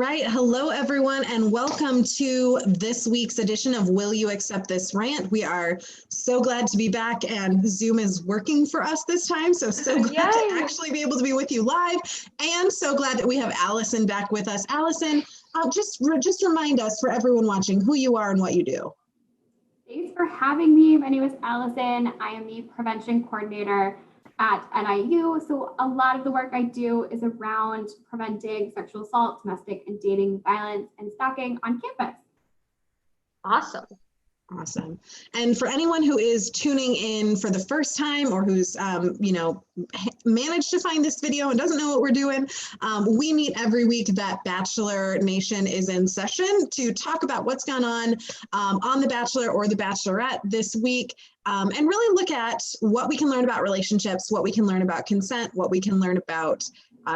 right. Hello, everyone, and welcome to this week's edition of Will You Accept This Rant? We are so glad to be back, and Zoom is working for us this time. So glad to actually be able to be with you live, and so glad that we have Allison back with us. Allison, just remind us, for everyone watching, who you are and what you do. Thanks for having me. My name is Allison. I am the prevention coordinator at NIU. So a lot of the work I do is around preventing sexual assault, domestic and dating violence, and stalking on campus. Awesome. And for anyone who is tuning in for the first time or who's, managed to find this video and doesn't know what we're doing, we meet every week that Bachelor Nation is in session to talk about what's gone on The Bachelor or The Bachelorette this week, and really look at what we can learn about relationships, what we can learn about consent, what we can learn about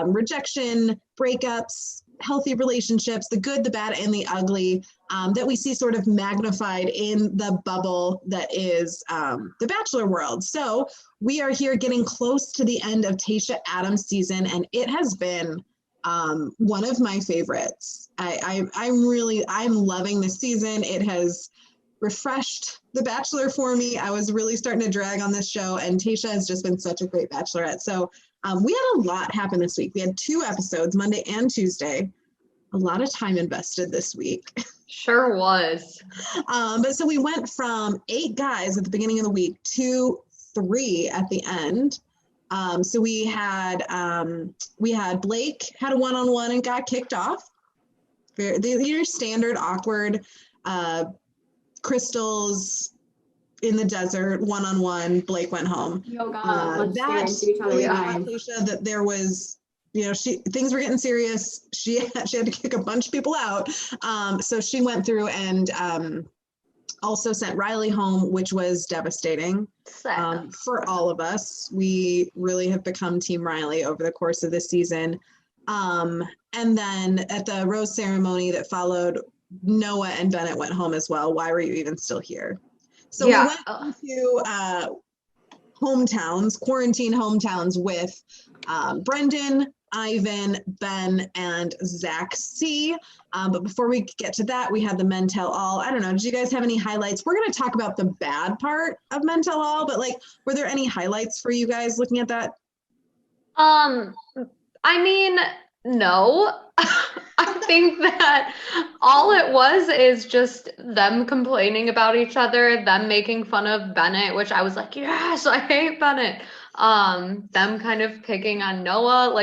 rejection, breakups, healthy relationships, the good, the bad, and the ugly, that we see sort of magnified in the bubble that is the Bachelor world. So we are here getting close to the end of Tayshia Adams' season, and it has been one of my favorites. I'm loving this season. It has refreshed The Bachelor for me. I was really starting to drag on this show, and Tayshia has just been such a great Bachelorette. So we had a lot happen this week. We had 2 episodes, Monday and Tuesday. A lot of time invested this week. Sure was. But so we went from 8 guys at the beginning of the week to 3 at the end. So we had Blake had a one-on-one and got kicked off. Your standard awkward Crystals in the desert, one-on-one. Blake went home. Yoga, that there was, things were getting serious. She had to kick a bunch of people out. So she went through and also sent Riley home, which was devastating for all of us. We really have become Team Riley over the course of this season. And then at the rose ceremony that followed, Noah and Bennett went home as well. Why were you even still here? So we went into quarantine hometowns with Brendan, Ivan, Ben, and Zach C. But before we get to that, we had the Men Tell All. I don't know, did you guys have any highlights? We're going to talk about the bad part of Men Tell All, but were there any highlights for you guys looking at that? No. I think that all it was is just them complaining about each other, them making fun of Bennett, which I was like, yes, I hate Bennett. Them kind of picking on Noah.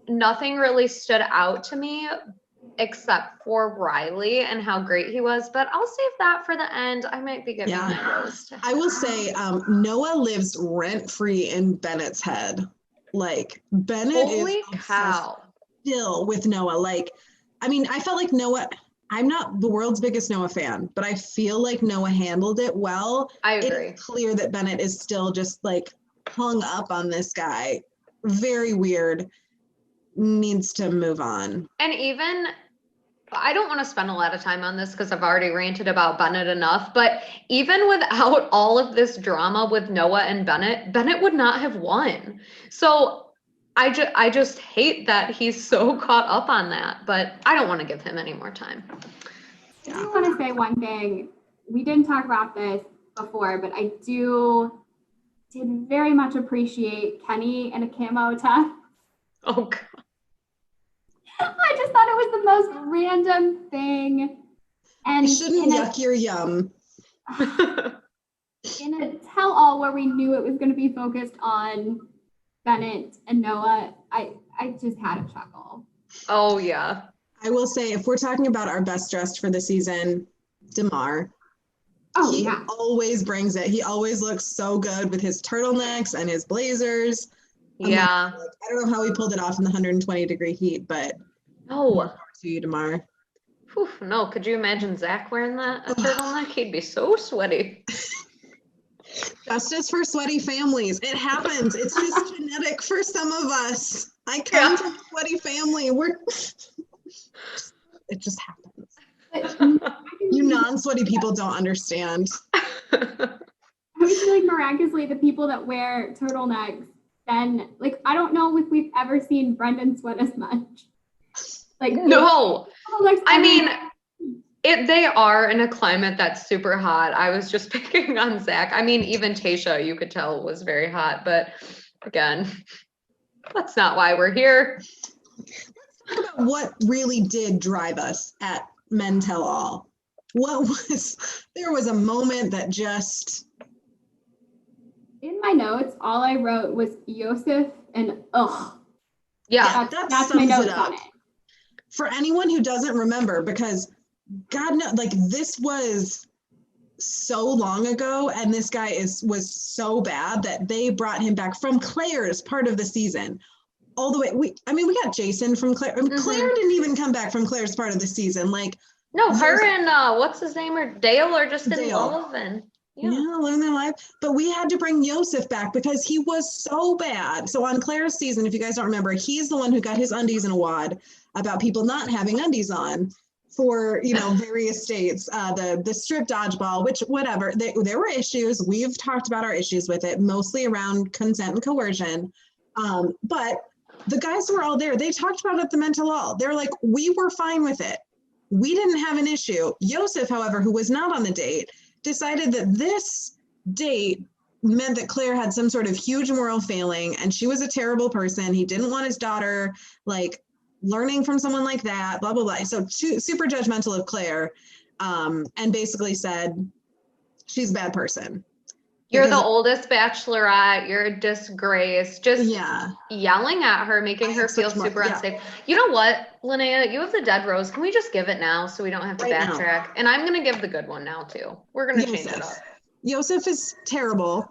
Nothing really stood out to me except for Riley and how great he was, but I'll save that for the end. I might be giving my rose. I will say Noah lives rent-free in Bennett's head. Bennett Holy is cow. Still with Noah. I felt like Noah, I'm not the world's biggest Noah fan, but I feel like Noah handled it well. I agree. It's clear that Bennett is still just hung up on this guy. Very weird. Needs to move on. And even, I don't want to spend a lot of time on this because I've already ranted about Bennett enough, but even without all of this drama with Noah and Bennett would not have won. So I just hate that he's so caught up on that, but I don't want to give him any more time. I do want to say one thing. We didn't talk about this before, but I did very much appreciate Kenny in a camo tux. Oh, God. I just thought it was the most random thing. And you shouldn't yuck your yum. In a tell-all where we knew it was going to be focused on Bennett and Noah, I just had a chuckle. Oh, yeah. I will say, if we're talking about our best dressed for the season, DeMar. Oh, he yeah. always brings it. He always looks so good with his turtlenecks and his blazers. Yeah. I don't know how he pulled it off in the 120-degree heat, but no. To you, DeMar. Whew, no, could you imagine Zach wearing that? A turtleneck? He'd be so sweaty. Justice for sweaty families. It happens. It's just genetic for some of us. I come from a sweaty family. It just happens. You non-sweaty people don't understand. I always feel like miraculously the people that wear turtlenecks then, I don't know if we've ever seen Brendan sweat as much. Like, No, like, I mean, they are in a climate that's super hot. I was just picking on Zach. I mean, even Tasha, you could tell, was very hot. But again, that's not why we're here. Let's talk about what really did drive us at Men Tell All. There was a moment that just. in my notes, all I wrote was Yosef and ugh. Yeah, that's my notes on it. For anyone who doesn't remember, because God knows, like, this was so long ago, and this guy was so bad that they brought him back from Claire's part of the season all the way. We got Jason from Claire. I mean, Claire didn't even come back from Claire's part of the season. Like, no, her and what's his name, or Dale, are just in love, and living their life. But we had to bring Yosef back because he was so bad. So on Claire's season, if you guys don't remember, he's the one who got his undies in a wad about people not having undies on for, various states. The strip dodgeball, which whatever, there were issues. We've talked about our issues with it, mostly around consent and coercion. But the guys who were all there, they talked about it at the Men Tell All. They're like, we were fine with it. We didn't have an issue. Yosef, however, who was not on the date, decided that this date meant that Claire had some sort of huge moral failing and she was a terrible person. He didn't want his daughter, like, learning from someone like that, blah, blah, blah. So super judgmental of Claire, and basically said, she's a bad person. You're the oldest bachelorette. You're a disgrace. Just yelling at her, making her feel super unsafe. You know what, Linnea? You have the dead rose. Can we just give it now so we don't have to backtrack? Now. And I'm going to give the good one now, too. We're going to change it up. Yosef is terrible.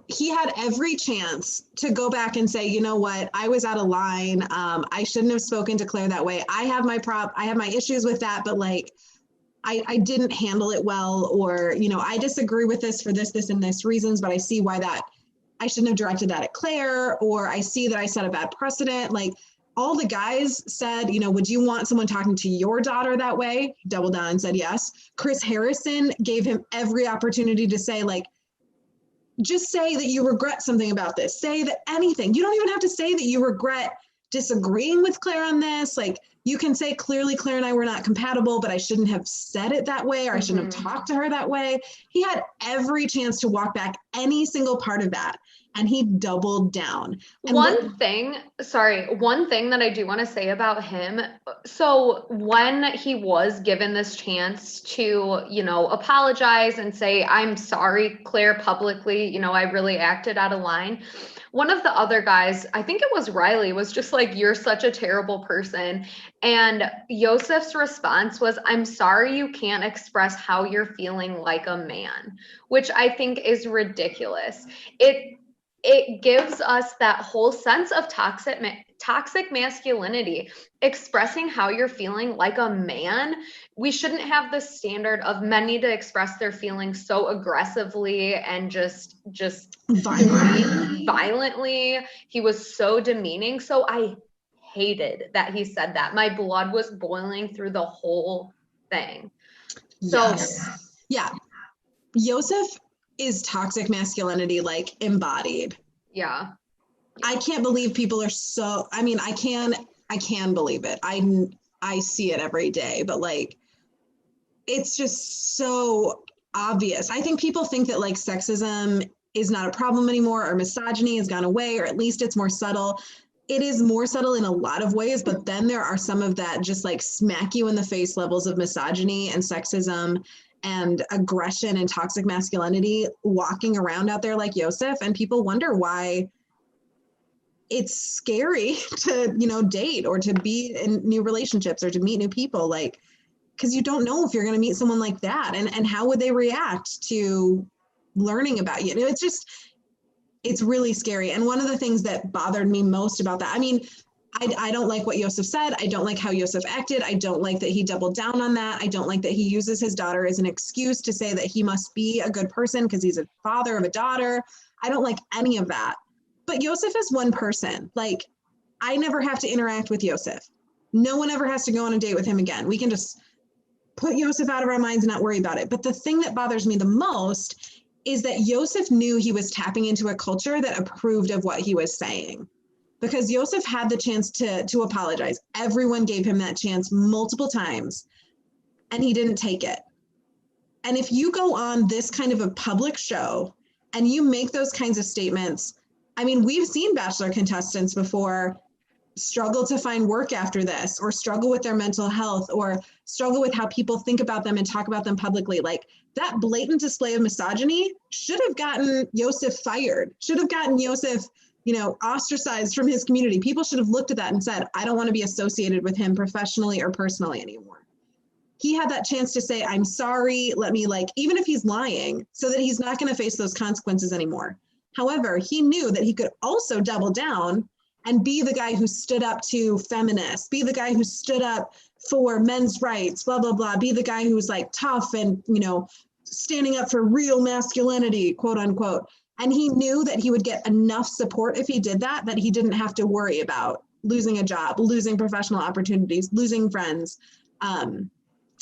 He had every chance to go back and say, you know what, I was out of line. I shouldn't have spoken to Claire that way. I have my issues with that, but like, I didn't handle it well, or, I disagree with this for this, and this reasons, but I see why that I shouldn't have directed that at Claire, or I see that I set a bad precedent. Like, all the guys said, would you want someone talking to your daughter that way? He doubled down and said yes. Chris Harrison gave him every opportunity to say, like, just say that you regret something about this. Say that anything. You don't even have to say that you regret disagreeing with Claire on this. Like, you can say, clearly Claire and I were not compatible, but I shouldn't have said it that way, or I shouldn't have talked to her that way. He had every chance to walk back any single part of that, and he doubled down. And one thing that I do want to say about him. So when he was given this chance to, apologize and say, I'm sorry, Claire, publicly, I really acted out of line. One of the other guys, I think it was Riley, was just like, you're such a terrible person. And Yosef's response was, I'm sorry you can't express how you're feeling like a man, which I think is ridiculous. It gives us that whole sense of toxic masculinity, expressing how you're feeling like a man. We shouldn't have the standard of men need to express their feelings so aggressively and just violently. He was so demeaning. So I hated that he said that. My blood was boiling through the whole thing. So yeah, Yosef is toxic masculinity, like, embodied. Yeah. I can't believe people are so, I mean, I can believe it. I see it every day, but like, it's just so obvious. I think people think that like sexism is not a problem anymore, or misogyny has gone away, or at least it's more subtle. It is more subtle in a lot of ways, but then there are some of that just like smack you in the face levels of misogyny and sexism and aggression and toxic masculinity walking around out there like Yosef, and people wonder why it's scary to, date or to be in new relationships or to meet new people, like, because you don't know if you're going to meet someone like that, and how would they react to learning about you. It's really scary. And one of the things that bothered me most about that, I mean, I don't like what Yosef said. I don't like how Yosef acted. I don't like that he doubled down on that. I don't like that he uses his daughter as an excuse to say that he must be a good person because he's a father of a daughter. I don't like any of that. But Yosef is one person. Like, I never have to interact with Yosef. No one ever has to go on a date with him again. We can just put Yosef out of our minds and not worry about it. But the thing that bothers me the most is that Yosef knew he was tapping into a culture that approved of what he was saying. because Yosef had the chance to apologize. Everyone gave him that chance multiple times, and he didn't take it. And if you go on this kind of a public show and you make those kinds of statements, I mean, we've seen Bachelor contestants before struggle to find work after this, or struggle with their mental health, or struggle with how people think about them and talk about them publicly. Like, that blatant display of misogyny should have gotten Yosef fired, should have gotten Yosef, ostracized from his community. People should have looked at that and said, I don't want to be associated with him professionally or personally anymore. He had that chance to say, I'm sorry, let me, even if he's lying, so that he's not going to face those consequences anymore. However, he knew that he could also double down and be the guy who stood up to feminists, be the guy who stood up for men's rights, blah, blah, blah, be the guy who's tough and, standing up for real masculinity, quote unquote. And he knew that he would get enough support if he did that, that he didn't have to worry about losing a job, losing professional opportunities, losing friends.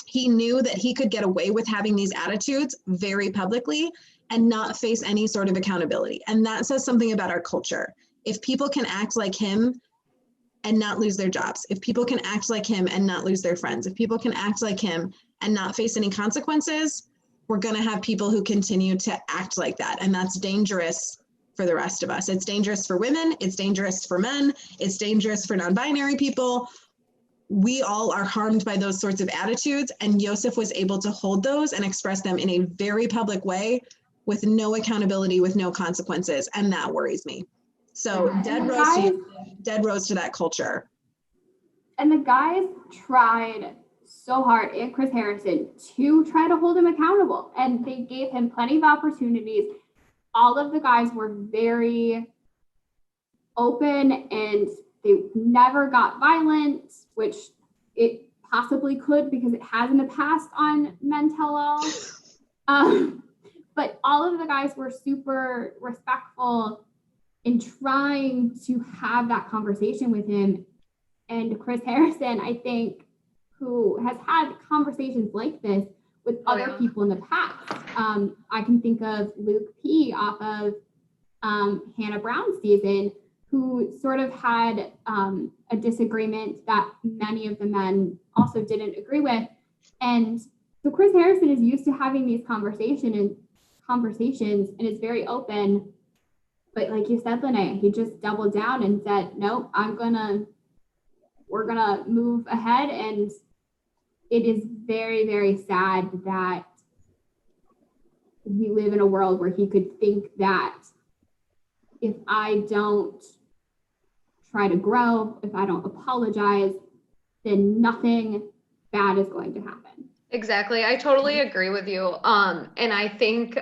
He knew that he could get away with having these attitudes very publicly and not face any sort of accountability. And that says something about our culture. If people can act like him and not lose their jobs, if people can act like him and not lose their friends, if people can act like him and not face any consequences, we're going to have people who continue to act like that. And that's dangerous for the rest of us. It's dangerous for women. It's dangerous for men. It's dangerous for non-binary people. We all are harmed by those sorts of attitudes. And Yosef was able to hold those and express them in a very public way with no accountability, with no consequences. And that worries me. So dead rose to that culture. And the guys tried so hard, and Chris Harrison, to try to hold him accountable. And they gave him plenty of opportunities. All of the guys were very open, and they never got violent, which it possibly could because it has in the past on Men Tell All. But all of the guys were super respectful in trying to have that conversation with him. And Chris Harrison, I think, who has had conversations like this with other people in the past. I can think of Luke P. off of Hannah Brown's season, who sort of had a disagreement that many of the men also didn't agree with. And so Chris Harrison is used to having these conversations and is very open. But like you said, Lene, he just doubled down and said, nope, we're gonna move ahead. And it is very, very sad that we live in a world where he could think that if I don't try to grow, if I don't apologize, then nothing bad is going to happen. Exactly. I totally agree with you. And I think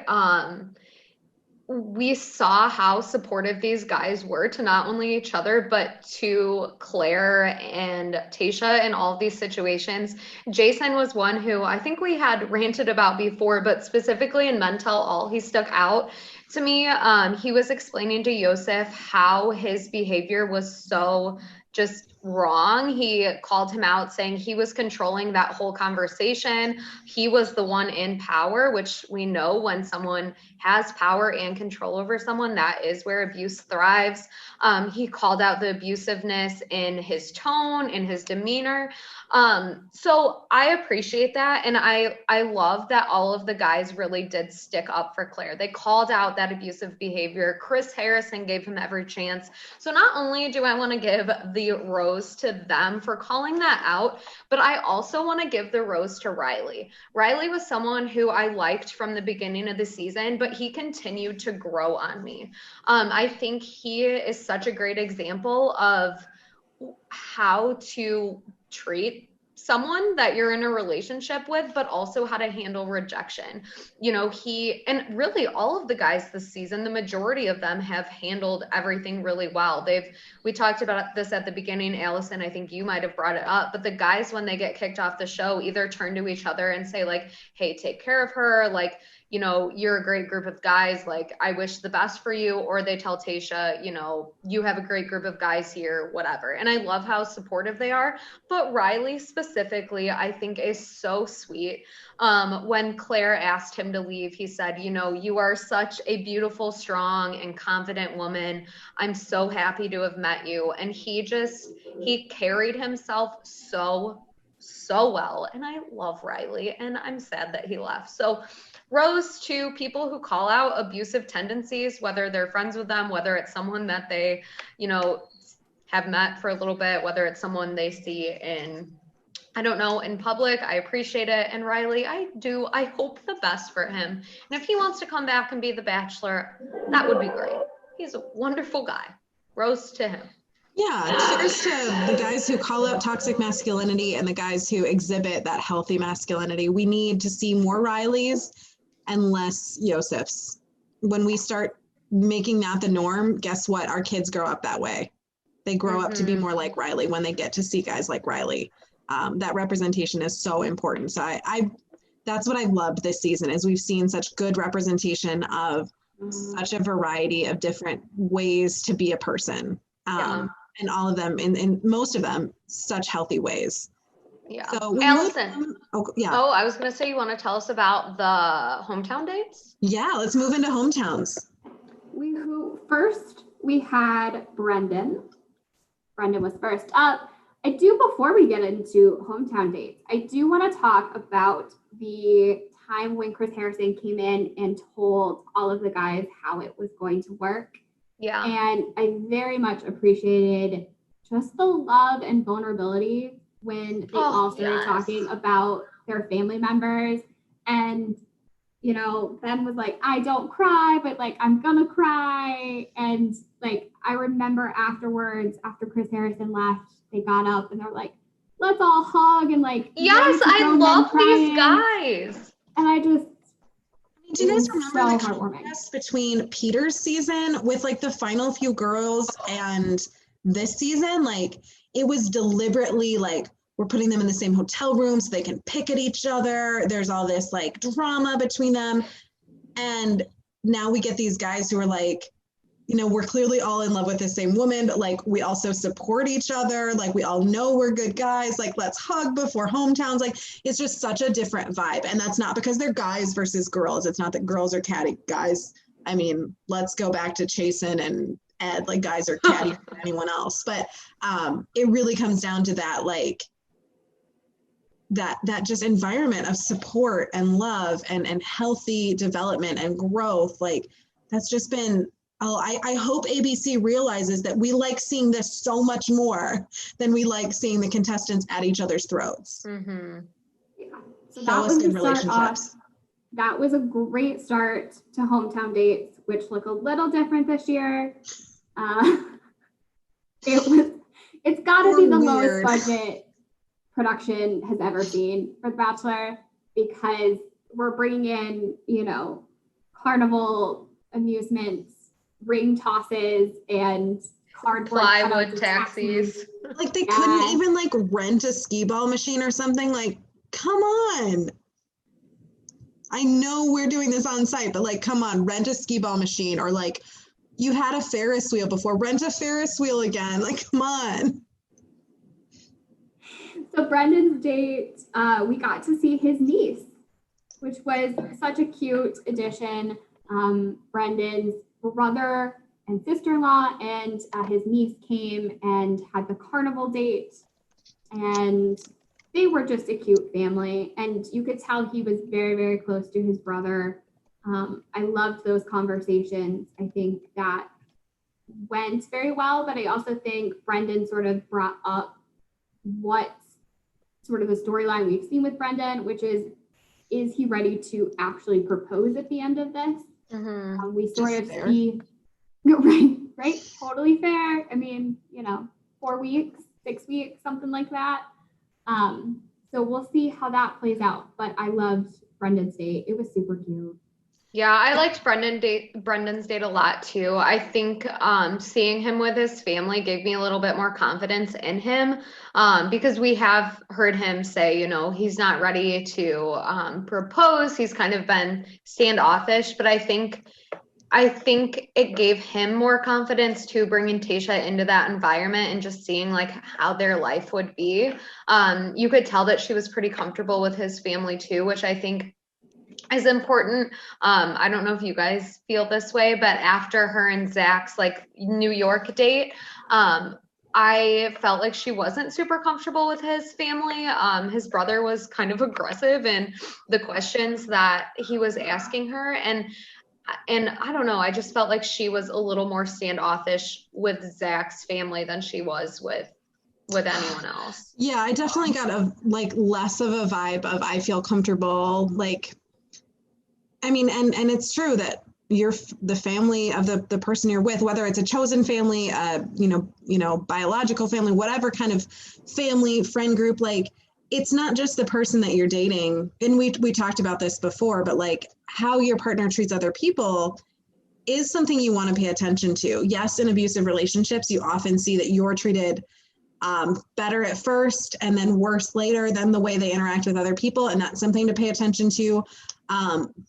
we saw how supportive these guys were to not only each other, but to Claire and Tayshia in all of these situations. Jason was one who I think we had ranted about before, but specifically in Men Tell All, he stuck out to me. He was explaining to Yosef how his behavior was so just wrong. He called him out saying he was controlling that whole conversation. He was the one in power, which we know when someone has power and control over someone, that is where abuse thrives. He called out the abusiveness in his tone, in his demeanor. So I appreciate that. And I love that all of the guys really did stick up for Claire. They called out that abusive behavior. Chris Harrison gave him every chance. So not only do I want to give the rose to them for calling that out, but I also want to give the rose to Riley. Riley was someone who I liked from the beginning of the season, but he continued to grow on me. I think he is such a great example of how to treat someone that you're in a relationship with, but also how to handle rejection. You know, and really all of the guys this season, the majority of them have handled everything really well. We talked about this at the beginning, Allison, I think you might have brought it up, but the guys, when they get kicked off the show, either turn to each other and say like, hey, take care of her. Like, you know, you're a great group of guys. Like, I wish the best for you. Or they tell Tayshia, you know, you have a great group of guys here, whatever. And I love how supportive they are. But Riley specifically, I think is so sweet. When Claire asked him to leave, he said, you know, you are such a beautiful, strong, and confident woman. I'm so happy to have met you. And he carried himself so well. And I love Riley, and I'm sad that he left. So rose to people who call out abusive tendencies, whether they're friends with them, whether it's someone that they, you know, have met for a little bit, whether it's someone they see in, I don't know, in public. I appreciate it. And Riley, I hope the best for him. And if he wants to come back and be the Bachelor, that would be great. He's a wonderful guy. Rose to him. Yeah, cheers to the guys who call out toxic masculinity and the guys who exhibit that healthy masculinity. We need to see more Rileys and less Yosefs. When we start making that the norm, guess what? Our kids grow up that way. They grow up to be more like Riley when they get to see guys like Riley. That representation is so important. So I that's what I loved this season, is we've seen such good representation of such a variety of different ways to be a person. And all of them, in most of them, such healthy ways. Yeah. So we Allison. yeah. Oh, I was going to say, you want to tell us about the hometown dates? Yeah, let's move into hometowns. First we had Brendan. Brendan was first up. Before we get into hometown dates, I do want to talk about the time when Chris Harrison came in and told all of the guys how it was going to work. Yeah. And I very much appreciated just the love and vulnerability when they all started talking about their family members. And, you know, Ben was like, I don't cry, but like, I'm gonna cry. And like, I remember afterwards, after Chris Harrison left, they got up and they're like, let's all hug and like, yes, I love these guys. And I just, do you guys remember the contrast between Peter's season with like the final few girls and this season? Like, it was deliberately like, we're putting them in the same hotel room so they can pick at each other. There's all this like drama between them. And now we get these guys who are like, you know, we're clearly all in love with the same woman, but like, we also support each other. Like, we all know we're good guys. Like, let's hug before hometowns. Like, it's just such a different vibe. And that's not because they're guys versus girls. It's not that girls are catty. Guys, I mean, let's go back to Chasen and Ed. Like, guys are catty for anyone else. But it really comes down to that, like, that just environment of support and love and healthy development and growth. Like, that's just been, I hope ABC realizes that we like seeing this so much more than we like seeing the contestants at each other's throats. Mm-hmm. Yeah. So that was good relationships. That was a great start to hometown dates, which look a little different this year. It's got to be the lowest budget production has ever seen for The Bachelor, because we're bringing in, you know, carnival amusements, ring tosses, and cardboard plywood taxis. Like, they couldn't even like rent a skee ball machine or something. Like, come on. I know we're doing this on site, but like, come on, rent a skee ball machine. Or like, you had a Ferris wheel before, rent a Ferris wheel again. Like, come on. So Brendan's date, we got to see his niece, which was such a cute addition. Brendan's brother and sister-in-law and his niece came and had the carnival date, and they were just a cute family, and you could tell he was very, very close to his brother. I loved those conversations. I think that went very well, but I also think Brendan sort of brought up what sort of the storyline we've seen with Brendan, which is he ready to actually propose at the end of this? Mm-hmm. We sort Just of fair. see, right? Totally fair. I mean, you know, 4 weeks, 6 weeks, something like that. So we'll see how that plays out. But I loved Brendan's date. It was super cute. Yeah, I liked Brendan's date a lot too. I think seeing him with his family gave me a little bit more confidence in him, because we have heard him say, he's not ready to propose. He's kind of been standoffish, but I think it gave him more confidence to bringing Tasha into that environment and just seeing like how their life would be. You could tell that she was pretty comfortable with his family too, which I think is important. I don't know if you guys feel this way, but after her and Zach's like New York date, I felt like she wasn't super comfortable with his family. His brother was kind of aggressive in the questions that he was asking her, and I don't know, I just felt like she was a little more standoffish with Zach's family than she was with anyone else. Yeah, I definitely got a like less of a vibe of I feel comfortable. Like, I mean, and it's true that you're the family of the person you're with, whether it's a chosen family, biological family, whatever kind of family, friend group, like it's not just the person that you're dating. And we talked about this before, but like how your partner treats other people is something you want to pay attention to. Yes, in abusive relationships, you often see that you're treated better at first and then worse later than the way they interact with other people. And that's something to pay attention to.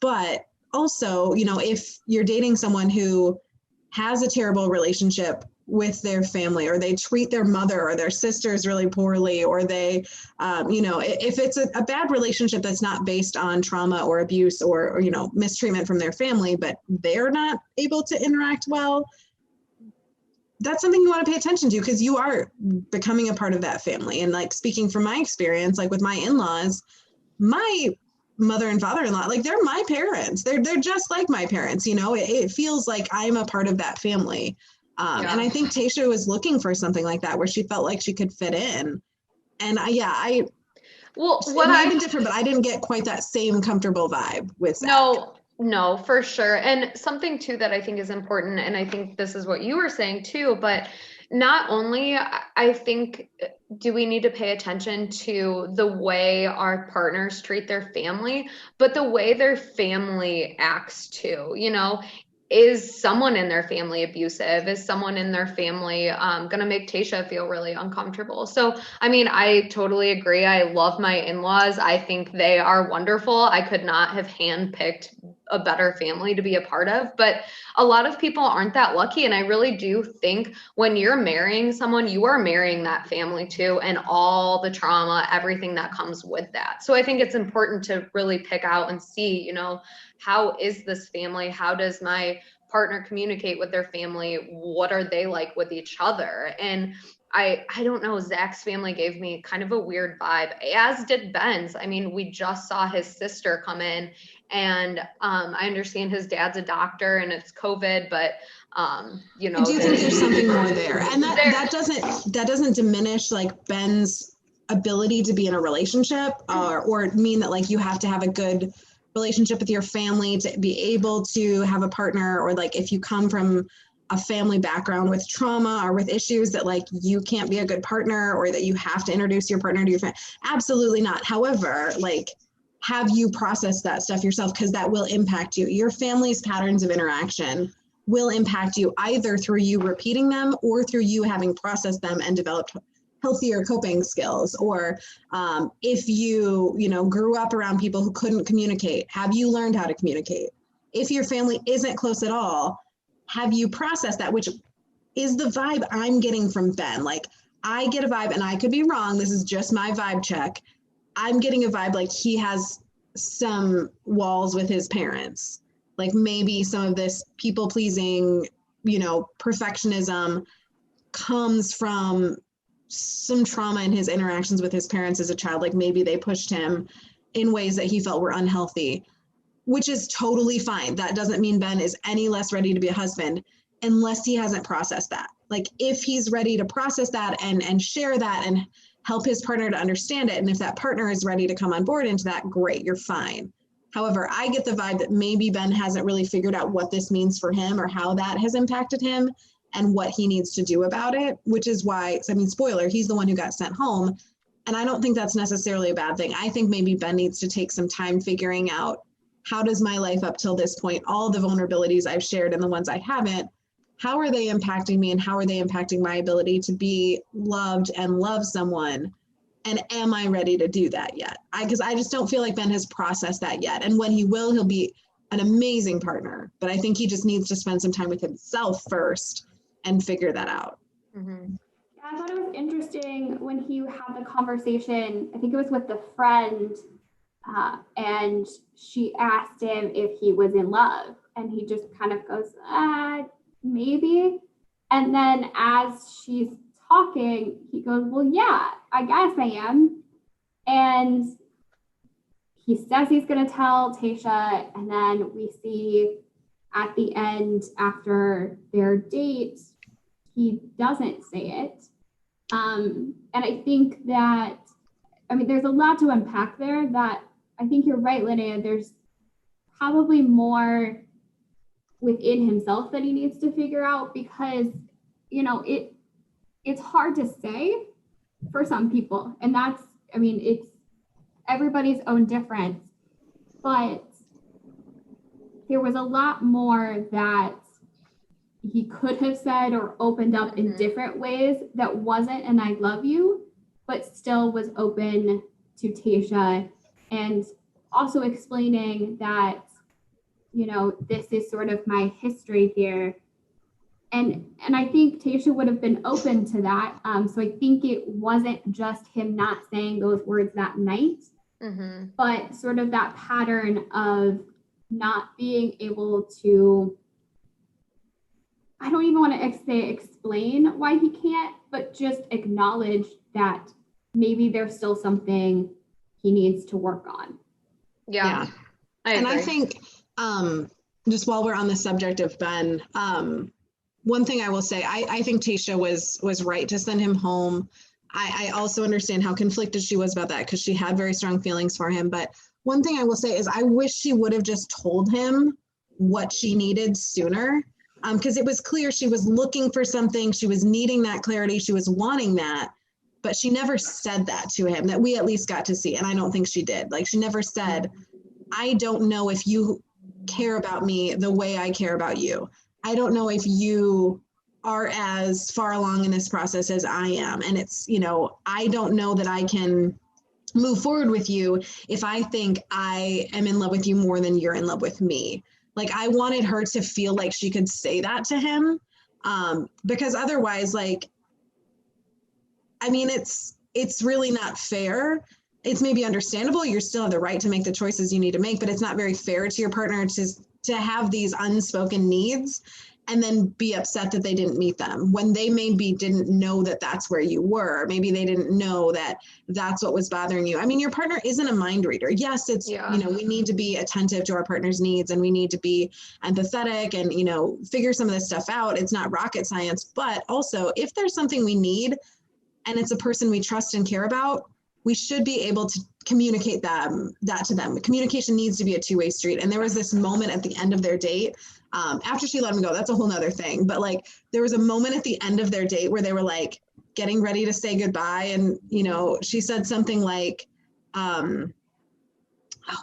But also, if you're dating someone who has a terrible relationship with their family, or they treat their mother or their sisters really poorly, or they, if it's a bad relationship that's not based on trauma or abuse or mistreatment from their family, but they're not able to interact well, that's something you want to pay attention to because you are becoming a part of that family. And like speaking from my experience, like with my in-laws, my mother and father-in-law, like they're my parents. They're just like my parents, it feels like I'm a part of that family. Yeah. And I think Tasha was looking for something like that where she felt like she could fit in. And Well, it might have been different, but I didn't get quite that same comfortable vibe with Zach. No, for sure. And something too that I think is important, and I think this is what you were saying too, but not only I think do we need to pay attention to the way our partners treat their family, but the way their family acts too, is someone in their family abusive? Is someone in their family going to make Tasha feel really uncomfortable? So, I mean, I totally agree. I love my in-laws. I think they are wonderful. I could not have handpicked a better family to be a part of, but a lot of people aren't that lucky. And I really do think when you're marrying someone, you are marrying that family too, and all the trauma, everything that comes with that. So I think it's important to really pick out and see, how is this family? How does my partner communicate with their family? What are they like with each other? And I don't know, Zach's family gave me kind of a weird vibe, as did Ben's. I mean, we just saw his sister come in, and I understand his dad's a doctor and it's COVID, but I do think there's something more there. And that doesn't diminish like Ben's ability to be in a relationship or mean that like you have to have a good relationship with your family to be able to have a partner, or like if you come from a family background with trauma or with issues that like you can't be a good partner, or that you have to introduce your partner to your family. Absolutely not. However, like, have you processed that stuff yourself? Because that will impact you. Your family's patterns of interaction will impact you either through you repeating them or through you having processed them and developed healthier coping skills. Or if you grew up around people who couldn't communicate, have you learned how to communicate? If your family isn't close at all, have you processed that? Which is the vibe I'm getting from Ben. Like, I get a vibe, and I could be wrong, this is just my vibe check, I'm getting a vibe like he has some walls with his parents. Like maybe some of this people pleasing, perfectionism comes from some trauma in his interactions with his parents as a child. Like maybe they pushed him in ways that he felt were unhealthy, which is totally fine. That doesn't mean Ben is any less ready to be a husband unless he hasn't processed that. Like if he's ready to process that and share that and help his partner to understand it, and if that partner is ready to come on board into that, great, you're fine. However, I get the vibe that maybe Ben hasn't really figured out what this means for him or how that has impacted him and what he needs to do about it, which is why, spoiler, he's the one who got sent home. And I don't think that's necessarily a bad thing. I think maybe Ben needs to take some time figuring out how does my life up till this point, all the vulnerabilities I've shared and the ones I haven't, how are they impacting me and how are they impacting my ability to be loved and love someone? And am I ready to do that yet? Because I just don't feel like Ben has processed that yet. And when he will, he'll be an amazing partner. But I think he just needs to spend some time with himself first and figure that out. Mm-hmm. I thought it was interesting when he had the conversation, I think it was with the friend, and she asked him if he was in love. And he just kind of goes, maybe. And then as she's talking, he goes, well, yeah, I guess I am. And he says he's going to tell Tayshia. And then we see at the end, after their date, he doesn't say it. And I think that, I mean, there's a lot to unpack there that I think you're right, Linnea. There's probably more within himself that he needs to figure out because, you know, it's hard to say for some people. And that's, I mean, it's everybody's own difference. But there was a lot more that he could have said or opened up in different ways that wasn't an I love you, but still was open to Tayshia and also explaining that, you know, this is sort of my history here. And I think Tayshia would have been open to that. So I think it wasn't just him not saying those words that night, but sort of that pattern of not being able to, I don't even want to say explain why he can't, but just acknowledge that maybe there's still something he needs to work on. Yeah. I think just while we're on the subject of Ben, one thing I will say, I think Tayshia was right to send him home. I also understand how conflicted she was about that because she had very strong feelings for him. But one thing I will say is I wish she would have just told him what she needed sooner. Because it was clear she was looking for something, she was needing that clarity, she was wanting that, but she never said that to him that we at least got to see. And I don't think she did. Like, she never said, I don't know if you care about me the way I care about you. I don't know if you are as far along in this process as I am. And it's, you know, I don't know that I can move forward with you if I think I am in love with you more than you're in love with me. Like, I wanted her to feel like she could say that to him, because otherwise, like, I mean, it's really not fair. It's maybe understandable. You still have the right to make the choices you need to make, but it's not very fair to your partner to have these unspoken needs and then be upset that they didn't meet them when they maybe didn't know that that's where you were. Maybe they didn't know that that's what was bothering you. I mean, your partner isn't a mind reader. Yes, it's, you know, we need to be attentive to our partner's needs and we need to be empathetic and, you know, figure some of this stuff out. It's not rocket science, but also if there's something we need and it's a person we trust and care about, we should be able to communicate that to them. Communication needs to be a two-way street. And there was this moment at the end of their date, after she let him go, that's a whole nother thing. But like, there was a moment at the end of their date where they were like getting ready to say goodbye. And, you know, she said something like,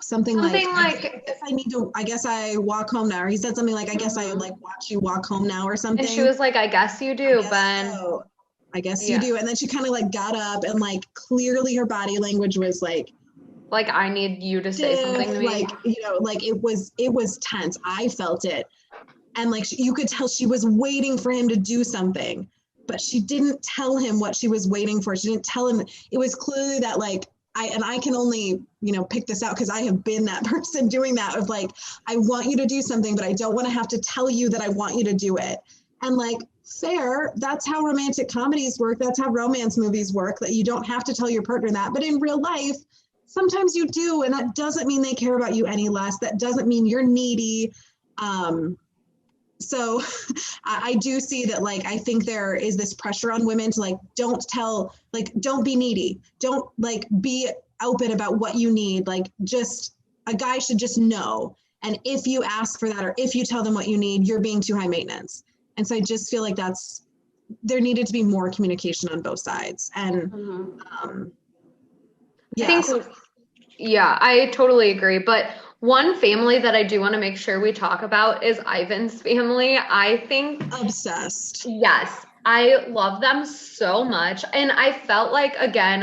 something like, I guess I walk home now. Or he said something like, I guess I would like watch you walk home now or something. And she was like, I guess you do, Ben. So. I guess you do. And then she kind of like got up and like clearly her body language was like I need you to say something to me. Like, you know, like it was tense. I felt it. And like, you could tell she was waiting for him to do something, but she didn't tell him what she was waiting for. She didn't tell him. It was clearly that like, I can only, you know, pick this out because I have been that person doing that of like, I want you to do something, but I don't want to have to tell you that I want you to do it. And like, fair, that's how romantic comedies work. That's how romance movies work, that you don't have to tell your partner that. But in real life, sometimes you do. And that doesn't mean they care about you any less. That doesn't mean you're needy. So I do see that, like, I think there is this pressure on women to like, don't be needy. Don't like be open about what you need. Like, just a guy should just know. And if you ask for that, or if you tell them what you need, you're being too high maintenance. And so I just feel like there needed to be more communication on both sides. And I totally agree. But One family that I do want to make sure we talk about is Ivan's family. I think, Obsessed. yes, I love them so much. And I felt like, again,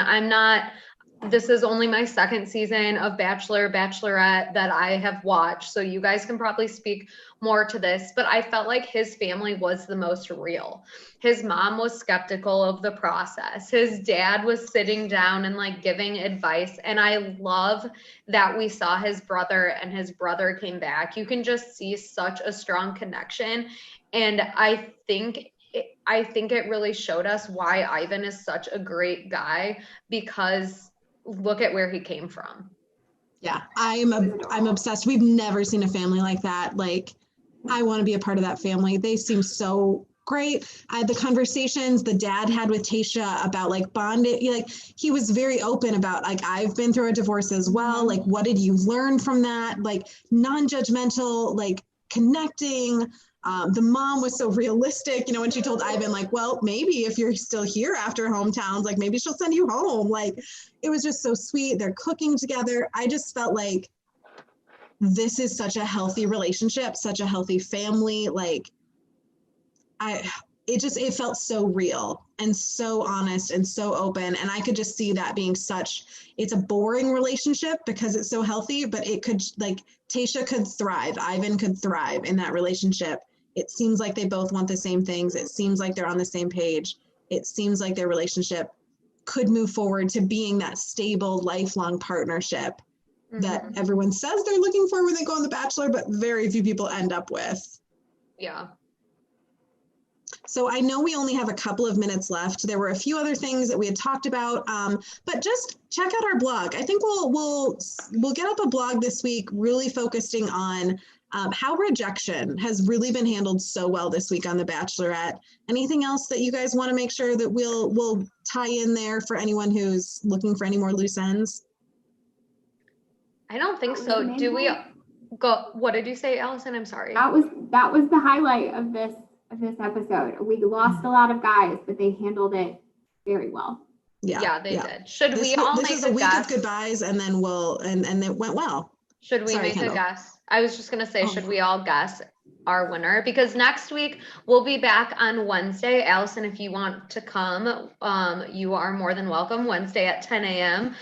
this is only my second season of Bachelor, Bachelorette that I have watched. So you guys can probably speak more to this, but I felt like his family was the most real. His mom was skeptical of the process. His dad was sitting down and like giving advice. And I love that we saw his brother and his brother came back. You can just see such a strong connection. And I think it really showed us why Ivan is such a great guy, because look at where he came from. Yeah, I'm obsessed. We've never seen a family like that. Like, I want to be a part of that family. They seem so great. The conversations the dad had with Tayshia about like bonding, like he was very open about like, I've been through a divorce as well. Like, what did you learn from that? Like, non-judgmental, like connecting. The mom was so realistic, when she told Ivan, like, well, maybe if you're still here after hometowns, like maybe she'll send you home. Like, it was just so sweet. They're cooking together. I just felt like this is such a healthy relationship, such a healthy family. Like, it felt so real and so honest and so open. And I could just see that being it's a boring relationship because it's so healthy, but it could, like, Tayshia could thrive. Ivan could thrive in that relationship. It seems like they both want the same things. It seems like they're on the same page. It seems like their relationship could move forward to being that stable, lifelong partnership that everyone says they're looking for when they go on The Bachelor, but very few people end up with. Yeah. So I know we only have a couple of minutes left. There were a few other things that we had talked about, but just check out our blog. I think we'll get up a blog this week, really focusing on how rejection has really been handled so well this week on The Bachelorette. Anything else that you guys want to make sure that we'll tie in there for anyone who's looking for any more loose ends? I don't think so. Do we go? What did you say, Allison? I'm sorry. That was the highlight of this episode. We lost a lot of guys, but they handled it very well. Yeah, they did. Should we all make a guess? This is a week of goodbyes, and then and it went well. Should we make a guess? I was just gonna say, should we all guess our winner? Because next week we'll be back on Wednesday. Allison, if you want to come, you are more than welcome. Wednesday at 10 a.m.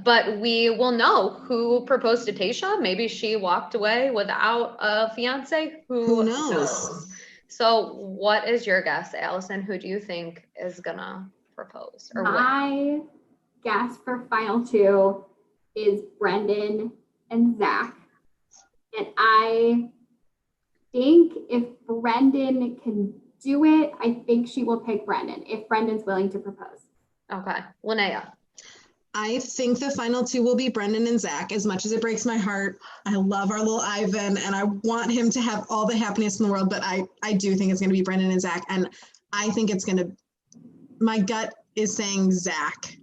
But we will know who proposed to Tayshia. Maybe she walked away without a fiance. Who knows? So what is your guess, Allison? Who do you think is gonna propose or win? My guess for final two is Brendan and Zach. And I think if Brendan can do it, I think she will pick Brendan if Brendan's willing to propose. Okay. Linnea. I think the final two will be Brendan and Zach. As much as it breaks my heart, I love our little Ivan and I want him to have all the happiness in the world, but I do think it's going to be Brendan and Zach. And I think my gut is saying Zach.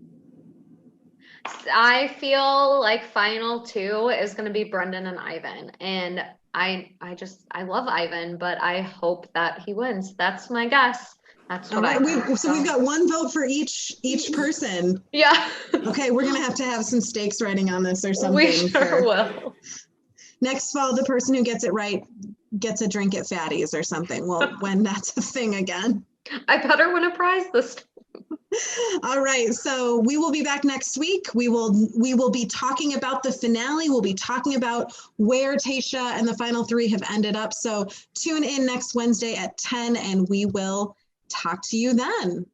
I feel like final two is going to be Brendan and Ivan. And I love Ivan, but I hope that he wins. That's my guess. That's what we've got one vote for each person. Yeah. Okay, we're gonna have to have some stakes writing on this or something. We sure will. Next fall, the person who gets it right gets a drink at Fatty's or something. Well, when that's a thing again. I better win a prize this time. All right, so we will be back next week. We will be talking about the finale. We'll be talking about where Tayshia and the final three have ended up. So tune in next Wednesday at 10 and we will talk to you then.